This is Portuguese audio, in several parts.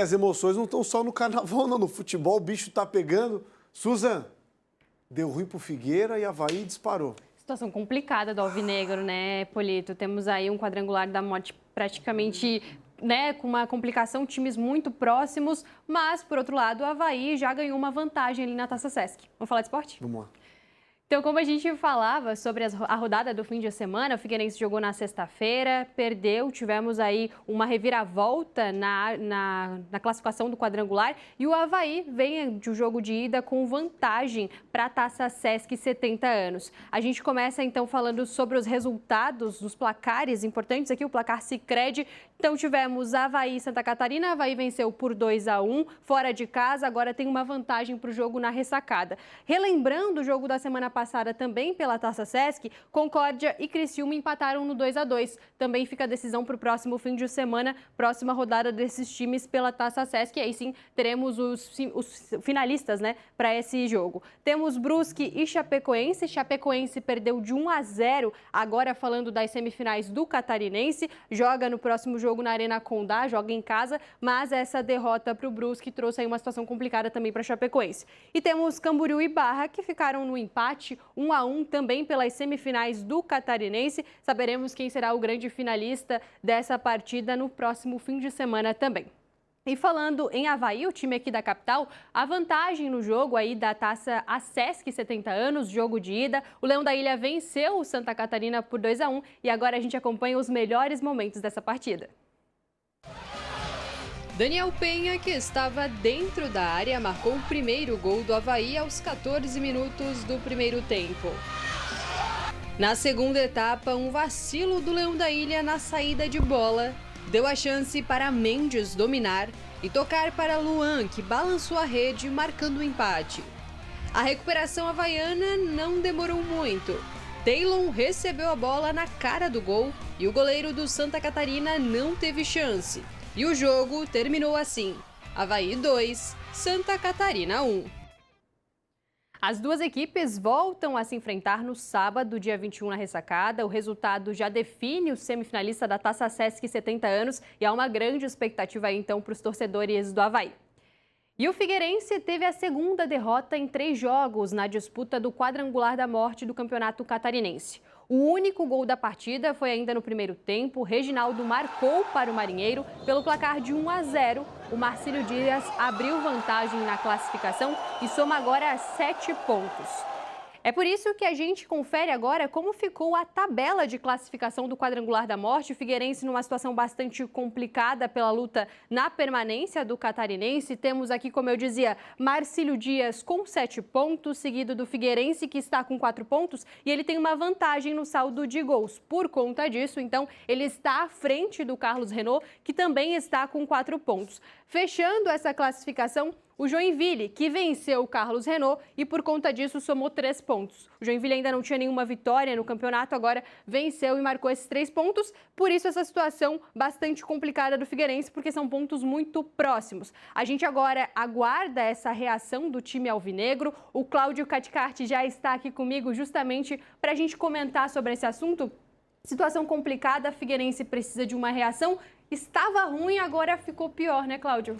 As emoções não estão só no carnaval, não. No futebol o bicho tá pegando. Susan, deu ruim pro Figueira e Avaí disparou. Situação complicada do Alvinegro, né, Polito? Temos aí um quadrangular da morte praticamente, né, com uma complicação, times muito próximos, mas, por outro lado, o Avaí já ganhou uma vantagem ali na Taça Sesc. Vamos falar de esporte? Vamos lá. Então, como a gente falava sobre a rodada do fim de semana, o Figueirense jogou na sexta-feira, perdeu, tivemos aí uma reviravolta na classificação do quadrangular e o Avaí vem de um jogo de ida com vantagem para a Taça Sesc 70 anos. A gente começa então falando sobre os resultados dos placares importantes aqui, o placar Sicredi. Então tivemos Avaí e Santa Catarina, Avaí venceu por 2-1, fora de casa, agora tem uma vantagem para o jogo na ressacada. Relembrando o jogo da semana passada também pela Taça Sesc, Concórdia e Criciúma empataram no 2-2. Também fica a decisão para o próximo fim de semana, próxima rodada desses times pela Taça Sesc. E aí sim teremos os finalistas, né, para esse jogo. Temos Brusque e Chapecoense. Chapecoense perdeu de 1-0, agora falando das semifinais do Catarinense. Joga no próximo jogo na Arena Condá, joga em casa, mas essa derrota para o Brusque trouxe aí uma situação complicada também para a Chapecoense. E temos Camboriú e Barra, que ficaram no empate 1-1 também pelas semifinais do Catarinense. Saberemos quem será o grande finalista dessa partida no próximo fim de semana também. E falando em Avaí, o time aqui da capital, a vantagem no jogo aí da Taça Sesc 70 anos, jogo de ida, o Leão da Ilha venceu o Santa Catarina por 2-1 e agora a gente acompanha os melhores momentos dessa partida. Daniel Penha, que estava dentro da área, marcou o primeiro gol do Avaí aos 14 minutos do primeiro tempo. Na segunda etapa, um vacilo do Leão da Ilha na saída de bola deu a chance para Mendes dominar e tocar para Luan, que balançou a rede, marcando o empate. A recuperação havaiana não demorou muito. Taylon recebeu a bola na cara do gol e o goleiro do Santa Catarina não teve chance. E o jogo terminou assim: Avaí 2, Santa Catarina 1. As duas equipes voltam a se enfrentar no sábado, dia 21, na ressacada. O resultado já define o semifinalista da Taça Sesc 70 anos e há uma grande expectativa aí, então, para os torcedores do Avaí. E o Figueirense teve a segunda derrota em 3 jogos na disputa do quadrangular da morte do Campeonato Catarinense. O único gol da partida foi ainda no primeiro tempo. Reginaldo marcou para o Marinheiro pelo placar de 1-0. O Marcílio Dias abriu vantagem na classificação e soma agora 7 pontos. É por isso que a gente confere agora como ficou a tabela de classificação do quadrangular da morte. O Figueirense numa situação bastante complicada pela luta na permanência do Catarinense. Temos aqui, como eu dizia, Marcílio Dias com 7 pontos, seguido do Figueirense, que está com 4 pontos, e ele tem uma vantagem no saldo de gols. Por conta disso, então, ele está à frente do Carlos Renault, que também está com 4 pontos. Fechando essa classificação, o Joinville, que venceu o Carlos Renault e por conta disso somou 3 pontos. O Joinville ainda não tinha nenhuma vitória no campeonato, agora venceu e marcou esses 3 pontos. Por isso essa situação bastante complicada do Figueirense, porque são pontos muito próximos. A gente agora aguarda essa reação do time alvinegro. O Cláudio Caticarte já está aqui comigo justamente para a gente comentar sobre esse assunto. Situação complicada, a Figueirense precisa de uma reação. Estava ruim, agora ficou pior, né, Cláudio?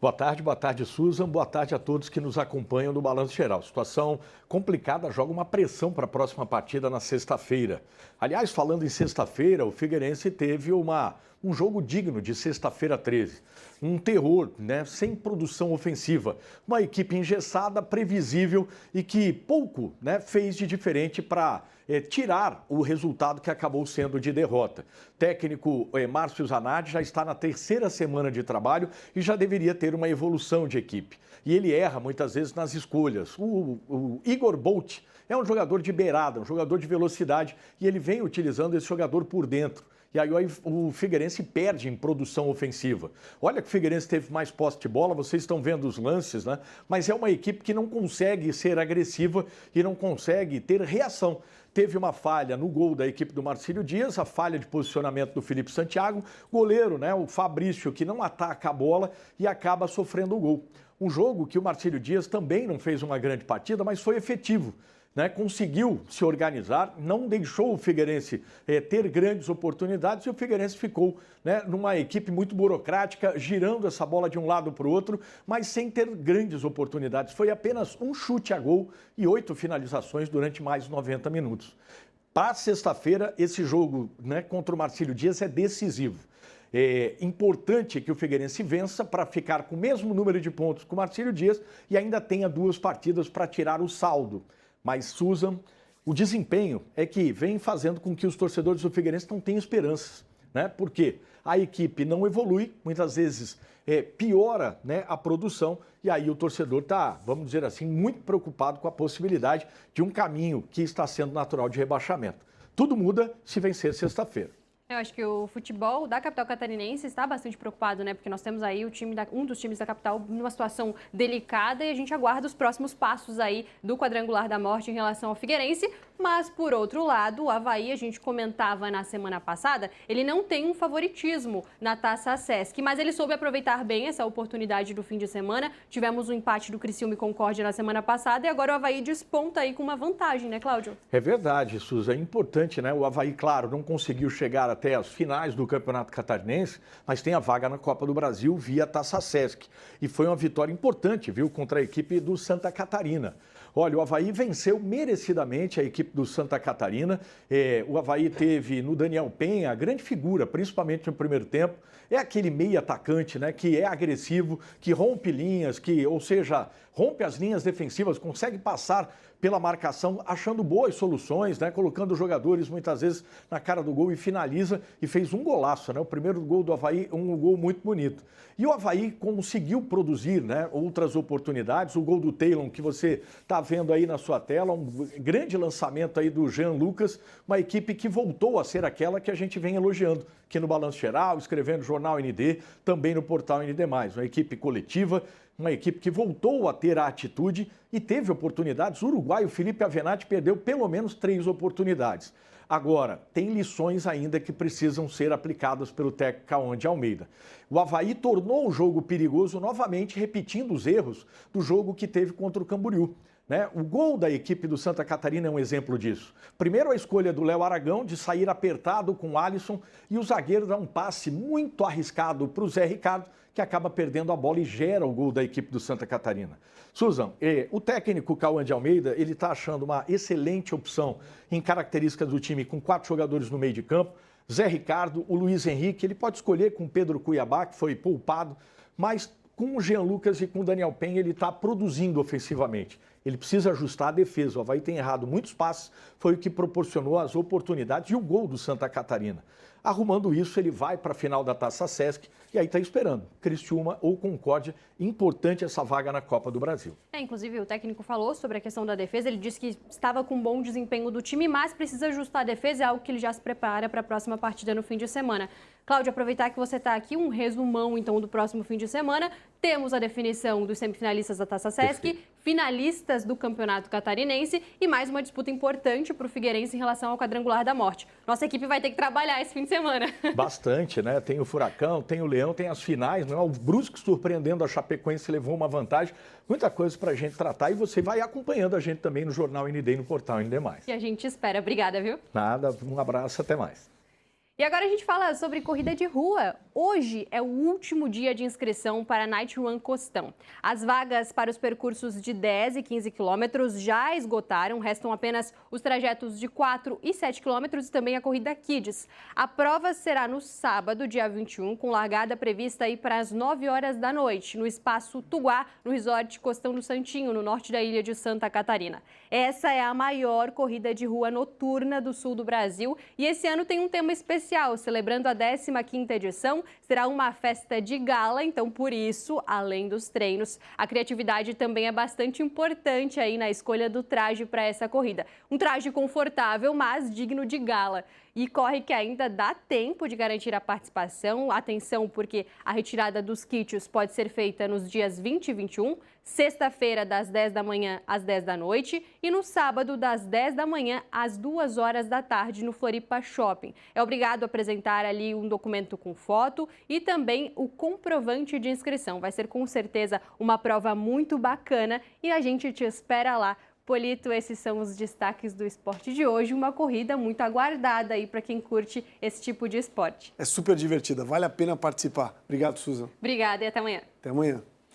Boa tarde, Susan. Boa tarde a todos que nos acompanham no Balanço Geral. Situação complicada, joga uma pressão para a próxima partida na sexta-feira. Aliás, falando em sexta-feira, o Figueirense teve um jogo digno de sexta-feira 13. Um terror, né? Sem produção ofensiva. Uma equipe engessada, previsível e que pouco, né, fez de diferente para tirar o resultado que acabou sendo de derrota. Técnico Márcio Zanardi já está na 3ª semana de trabalho e já deveria ter uma evolução de equipe. E ele erra muitas vezes nas escolhas. O Igor Bolt é um jogador de beirada, um jogador de velocidade e ele vem utilizando esse jogador por dentro. E aí o Figueirense perde em produção ofensiva. Olha que o Figueirense teve mais posse de bola, vocês estão vendo os lances, né? Mas é uma equipe que não consegue ser agressiva e não consegue ter reação. Teve uma falha no gol da equipe do Marcílio Dias, a falha de posicionamento do Felipe Santiago, goleiro, né, o Fabrício, que não ataca a bola e acaba sofrendo o gol. Um jogo que o Marcílio Dias também não fez uma grande partida, mas foi efetivo. né, conseguiu se organizar, não deixou o Figueirense ter grandes oportunidades e o Figueirense ficou, né, numa equipe muito burocrática, girando essa bola de um lado para o outro, mas sem ter grandes oportunidades. Foi apenas um chute a gol e 8 finalizações durante mais 90 minutos. Para sexta-feira, esse jogo, né, contra o Marcílio Dias é decisivo. É importante que o Figueirense vença para ficar com o mesmo número de pontos que o Marcílio Dias e ainda tenha 2 partidas para tirar o saldo. Mas, Susan, o desempenho é que vem fazendo com que os torcedores do Figueirense não tenham esperanças, né? Porque a equipe não evolui, muitas vezes piora, né, a produção e aí o torcedor está, vamos dizer assim, muito preocupado com a possibilidade de um caminho que está sendo natural de rebaixamento. Tudo muda se vencer sexta-feira. Eu acho que o futebol da capital catarinense está bastante preocupado, né? Porque nós temos aí um dos times da capital numa situação delicada e a gente aguarda os próximos passos aí do quadrangular da morte em relação ao Figueirense. Mas, por outro lado, o Avaí, a gente comentava na semana passada, ele não tem um favoritismo na Taça Sesc, mas ele soube aproveitar bem essa oportunidade do fim de semana. Tivemos um empate do Criciúma e Concórdia na semana passada e agora o Avaí desponta aí com uma vantagem, né, Cláudio? É verdade, Suza, é importante, né? O Avaí, claro, não conseguiu chegar até as finais do Campeonato Catarinense, mas tem a vaga na Copa do Brasil via Taça Sesc. E foi uma vitória importante, viu, contra a equipe do Santa Catarina. Olha, o Avaí venceu merecidamente a equipe do Santa Catarina. O Avaí teve no Daniel Penha a grande figura, principalmente no primeiro tempo. É aquele meio atacante, né, que é agressivo, que rompe linhas, ou seja, rompe as linhas defensivas, consegue passar pela marcação, achando boas soluções, né, colocando os jogadores muitas vezes na cara do gol e finaliza e fez um golaço, né? O primeiro gol do Avaí, um gol muito bonito. E o Avaí conseguiu produzir, né, outras oportunidades, o gol do Taylor que você está vendo aí na sua tela, um grande lançamento aí do Jean Lucas, uma equipe que voltou a ser aquela que a gente vem elogiando aqui no Balanço Geral, escrevendo no Jornal ND, também no portal ND+, uma equipe coletiva, uma equipe que voltou a ter a atitude e teve oportunidades. O uruguaio Felipe Avenatti perdeu pelo menos 3 oportunidades. Agora, tem lições ainda que precisam ser aplicadas pelo técnico Cauã de Almeida. O Avaí tornou o jogo perigoso novamente, repetindo os erros do jogo que teve contra o Camboriú. Né? O gol da equipe do Santa Catarina é um exemplo disso. Primeiro a escolha do Léo Aragão de sair apertado com o Alisson e o zagueiro dá um passe muito arriscado para o Zé Ricardo, que acaba perdendo a bola e gera o gol da equipe do Santa Catarina. Susan, o técnico Cauã de Almeida, ele está achando uma excelente opção em características do time com 4 jogadores no meio de campo, Zé Ricardo, o Luiz Henrique, ele pode escolher com Pedro Cuiabá, que foi poupado, mas com o Jean Lucas e com o Daniel Penha, ele está produzindo ofensivamente. Ele precisa ajustar a defesa. O Avaí tem errado muitos passes, foi o que proporcionou as oportunidades e o gol do Santa Catarina. Arrumando isso, ele vai para a final da Taça Sesc e aí está esperando Criciúma ou Concórdia. Importante essa vaga na Copa do Brasil. Inclusive, o técnico falou sobre a questão da defesa. Ele disse que estava com um bom desempenho do time, mas precisa ajustar a defesa. É algo que ele já se prepara para a próxima partida no fim de semana. Cláudio, aproveitar que você está aqui, um resumão, então, do próximo fim de semana. Temos a definição dos semifinalistas da Taça Sesc, perfeito, finalistas do Campeonato Catarinense e mais uma disputa importante para o Figueirense em relação ao quadrangular da morte. Nossa equipe vai ter que trabalhar esse fim de semana. Bastante, né? Tem o Furacão, tem o Leão, tem as finais, né? O Brusque surpreendendo a Chapecoense, levou uma vantagem. Muita coisa para a gente tratar e você vai acompanhando a gente também no Jornal ND e no portal ND+. E a gente espera. Obrigada, viu? Nada, um abraço, até mais. E agora a gente fala sobre corrida de rua. Hoje é o último dia de inscrição para a Night Run Costão. As vagas para os percursos de 10 e 15 quilômetros já esgotaram, restam apenas os trajetos de 4 e 7 quilômetros e também a corrida Kids. A prova será no sábado, dia 21, com largada prevista aí para as 9 horas da noite, no Espaço Tuguá, no Resort Costão do Santinho, no norte da ilha de Santa Catarina. Essa é a maior corrida de rua noturna do sul do Brasil e esse ano tem um tema especial. Celebrando a 15ª edição, será uma festa de gala, então por isso, além dos treinos, a criatividade também é bastante importante aí na escolha do traje para essa corrida. Um traje confortável, mas digno de gala. E corre que ainda dá tempo de garantir a participação. Atenção, porque a retirada dos kits pode ser feita nos dias 20 e 21, sexta-feira das 10 da manhã às 10 da noite e no sábado das 10 da manhã às 2 horas da tarde no Floripa Shopping. É obrigado a apresentar ali um documento com foto e também o comprovante de inscrição. Vai ser com certeza uma prova muito bacana e a gente te espera lá. Polito, esses são os destaques do esporte de hoje. Uma corrida muito aguardada aí para quem curte esse tipo de esporte. É super divertida, vale a pena participar. Obrigado, Susan. Obrigada e até amanhã. Até amanhã.